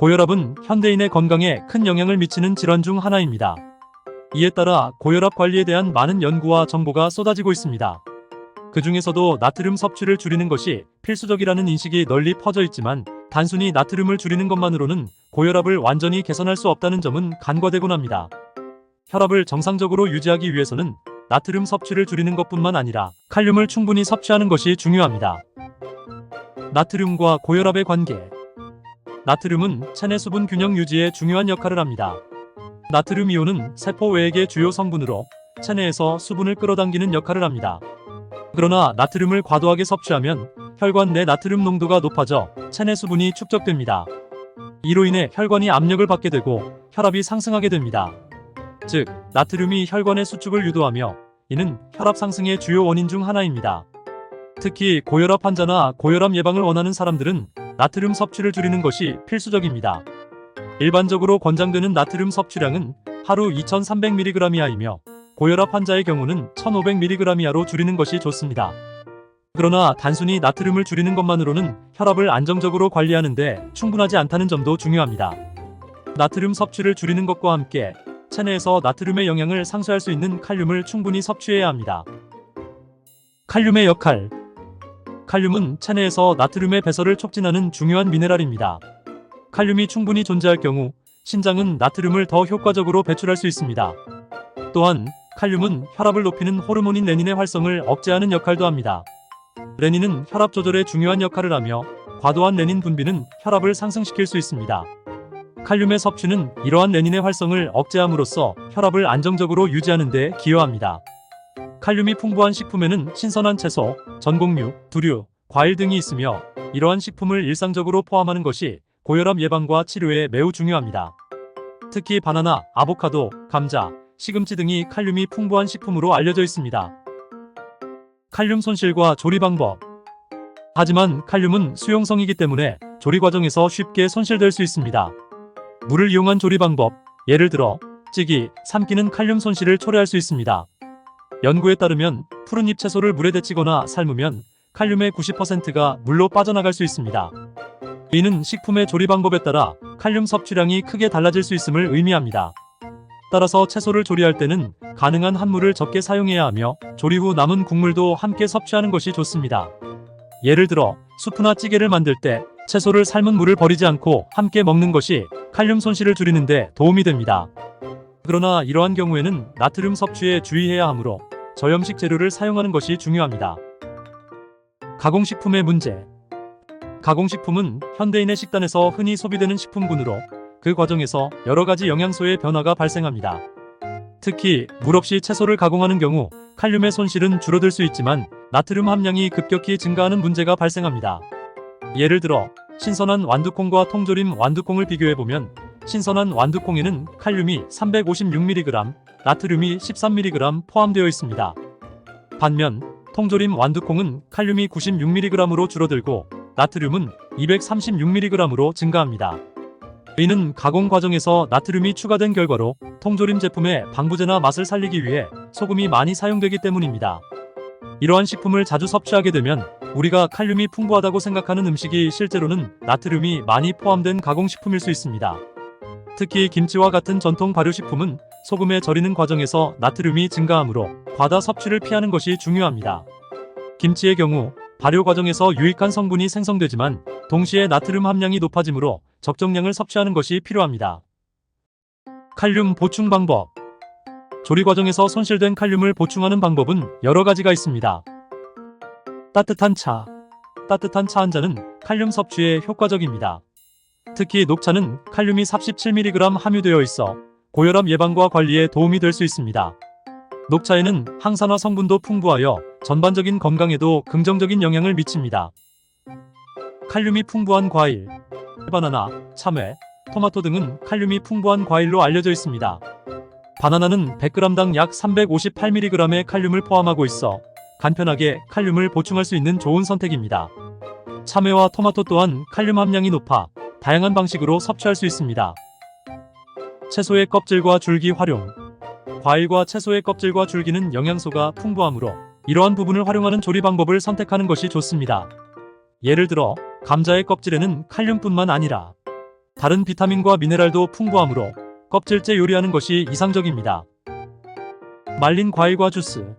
고혈압은 현대인의 건강에 큰 영향을 미치는 질환 중 하나입니다. 이에 따라 고혈압 관리에 대한 많은 연구와 정보가 쏟아지고 있습니다. 그 중에서도 나트륨 섭취를 줄이는 것이 필수적이라는 인식이 널리 퍼져 있지만 단순히 나트륨을 줄이는 것만으로는 고혈압을 완전히 개선할 수 없다는 점은 간과되곤 합니다. 혈압을 정상적으로 유지하기 위해서는 나트륨 섭취를 줄이는 것뿐만 아니라 칼륨을 충분히 섭취하는 것이 중요합니다. 나트륨과 고혈압의 관계. 나트륨은 체내 수분 균형 유지에 중요한 역할을 합니다. 나트륨 이온은 세포 외액의 주요 성분으로 체내에서 수분을 끌어당기는 역할을 합니다. 그러나 나트륨을 과도하게 섭취하면 혈관 내 나트륨 농도가 높아져 체내 수분이 축적됩니다. 이로 인해 혈관이 압력을 받게 되고 혈압이 상승하게 됩니다. 즉, 나트륨이 혈관의 수축을 유도하며 이는 혈압 상승의 주요 원인 중 하나입니다. 특히 고혈압 환자나 고혈압 예방을 원하는 사람들은 나트륨 섭취를 줄이는 것이 필수적입니다. 일반적으로 권장되는 나트륨 섭취량은 하루 2300mg 이하이며 고혈압 환자의 경우는 1500mg 이하로 줄이는 것이 좋습니다. 그러나 단순히 나트륨을 줄이는 것만으로는 혈압을 안정적으로 관리하는 데 충분하지 않다는 점도 중요합니다. 나트륨 섭취를 줄이는 것과 함께 체내에서 나트륨의 영향을 상쇄할 수 있는 칼륨을 충분히 섭취해야 합니다. 칼륨의 역할. 칼륨은 체내에서 나트륨의 배설을 촉진하는 중요한 미네랄입니다. 칼륨이 충분히 존재할 경우 신장은 나트륨을 더 효과적으로 배출할 수 있습니다. 또한 칼륨은 혈압을 높이는 호르몬인 레닌의 활성을 억제하는 역할도 합니다. 레닌은 혈압 조절에 중요한 역할을 하며 과도한 레닌 분비는 혈압을 상승시킬 수 있습니다. 칼륨의 섭취는 이러한 레닌의 활성을 억제함으로써 혈압을 안정적으로 유지하는 데 기여합니다. 칼륨이 풍부한 식품에는 신선한 채소, 전곡류, 두류, 과일 등이 있으며 이러한 식품을 일상적으로 포함하는 것이 고혈압 예방과 치료에 매우 중요합니다. 특히 바나나, 아보카도, 감자, 시금치 등이 칼륨이 풍부한 식품으로 알려져 있습니다. 칼륨 손실과 조리 방법. 하지만 칼륨은 수용성이기 때문에 조리 과정에서 쉽게 손실될 수 있습니다. 물을 이용한 조리 방법, 예를 들어 찌기, 삶기는 칼륨 손실을 초래할 수 있습니다. 연구에 따르면 푸른 잎 채소를 물에 데치거나 삶으면 칼륨의 90%가 물로 빠져나갈 수 있습니다. 이는 식품의 조리 방법에 따라 칼륨 섭취량이 크게 달라질 수 있음을 의미합니다. 따라서 채소를 조리할 때는 가능한 한 물을 적게 사용해야 하며 조리 후 남은 국물도 함께 섭취하는 것이 좋습니다. 예를 들어 수프나 찌개를 만들 때 채소를 삶은 물을 버리지 않고 함께 먹는 것이 칼륨 손실을 줄이는 데 도움이 됩니다. 그러나 이러한 경우에는 나트륨 섭취에 주의해야 하므로 저염식 재료를 사용하는 것이 중요합니다. 가공식품의 문제. 가공식품은 현대인의 식단에서 흔히 소비되는 식품군으로 그 과정에서 여러 가지 영양소의 변화가 발생합니다. 특히 물 없이 채소를 가공하는 경우 칼륨의 손실은 줄어들 수 있지만 나트륨 함량이 급격히 증가하는 문제가 발생합니다. 예를 들어 신선한 완두콩과 통조림 완두콩을 비교해보면 신선한 완두콩에는 칼륨이 356mg, 나트륨이 13mg 포함되어 있습니다. 반면 통조림 완두콩은 칼륨이 96mg으로 줄어들고 나트륨은 236mg으로 증가합니다. 이는 가공 과정에서 나트륨이 추가된 결과로 통조림 제품의 방부제나 맛을 살리기 위해 소금이 많이 사용되기 때문입니다. 이러한 식품을 자주 섭취하게 되면 우리가 칼륨이 풍부하다고 생각하는 음식이 실제로는 나트륨이 많이 포함된 가공식품일 수 있습니다. 특히 김치와 같은 전통 발효식품은 소금에 절이는 과정에서 나트륨이 증가하므로 과다 섭취를 피하는 것이 중요합니다. 김치의 경우 발효 과정에서 유익한 성분이 생성되지만 동시에 나트륨 함량이 높아지므로 적정량을 섭취하는 것이 필요합니다. 칼륨 보충 방법. 조리 과정에서 손실된 칼륨을 보충하는 방법은 여러 가지가 있습니다. 따뜻한 차. 따뜻한 차 한 잔은 칼륨 섭취에 효과적입니다. 특히 녹차는 칼륨이 47mg 함유되어 있어 고혈압 예방과 관리에 도움이 될 수 있습니다. 녹차에는 항산화 성분도 풍부하여 전반적인 건강에도 긍정적인 영향을 미칩니다. 칼륨이 풍부한 과일. 바나나, 참외, 토마토 등은 칼륨이 풍부한 과일로 알려져 있습니다. 바나나는 100g당 약 358mg의 칼륨을 포함하고 있어 간편하게 칼륨을 보충할 수 있는 좋은 선택입니다. 참외와 토마토 또한 칼륨 함량이 높아 다양한 방식으로 섭취할 수 있습니다. 채소의 껍질과 줄기 활용. 과일과 채소의 껍질과 줄기는 영양소가 풍부하므로 이러한 부분을 활용하는 조리 방법을 선택하는 것이 좋습니다. 예를 들어 감자의 껍질에는 칼륨뿐만 아니라 다른 비타민과 미네랄도 풍부하므로 껍질째 요리하는 것이 이상적입니다. 말린 과일과 주스.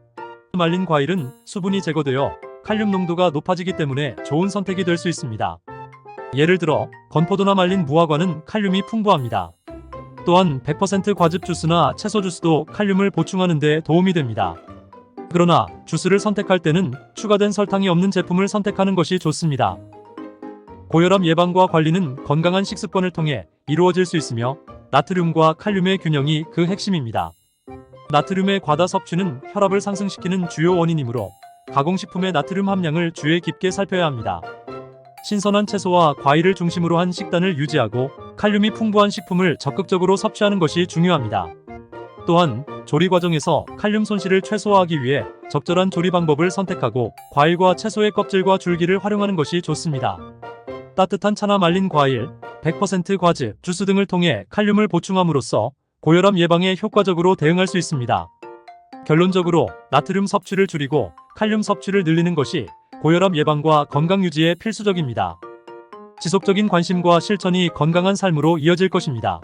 말린 과일은 수분이 제거되어 칼륨 농도가 높아지기 때문에 좋은 선택이 될 수 있습니다. 예를 들어 건포도나 말린 무화과는 칼륨이 풍부합니다. 또한 100% 과즙 주스나 채소 주스도 칼륨을 보충하는 데 도움이 됩니다. 그러나 주스를 선택할 때는 추가된 설탕이 없는 제품을 선택하는 것이 좋습니다. 고혈압 예방과 관리는 건강한 식습관을 통해 이루어질 수 있으며 나트륨과 칼륨의 균형이 그 핵심입니다. 나트륨의 과다 섭취는 혈압을 상승시키는 주요 원인이므로 가공식품의 나트륨 함량을 주의 깊게 살펴야 합니다. 신선한 채소와 과일을 중심으로 한 식단을 유지하고 칼륨이 풍부한 식품을 적극적으로 섭취하는 것이 중요합니다. 또한 조리 과정에서 칼륨 손실을 최소화하기 위해 적절한 조리 방법을 선택하고 과일과 채소의 껍질과 줄기를 활용하는 것이 좋습니다. 따뜻한 차나 말린 과일, 100% 과즙, 주스 등을 통해 칼륨을 보충함으로써 고혈압 예방에 효과적으로 대응할 수 있습니다. 결론적으로 나트륨 섭취를 줄이고 칼륨 섭취를 늘리는 것이 고혈압 예방과 건강 유지에 필수적입니다. 지속적인 관심과 실천이 건강한 삶으로 이어질 것입니다.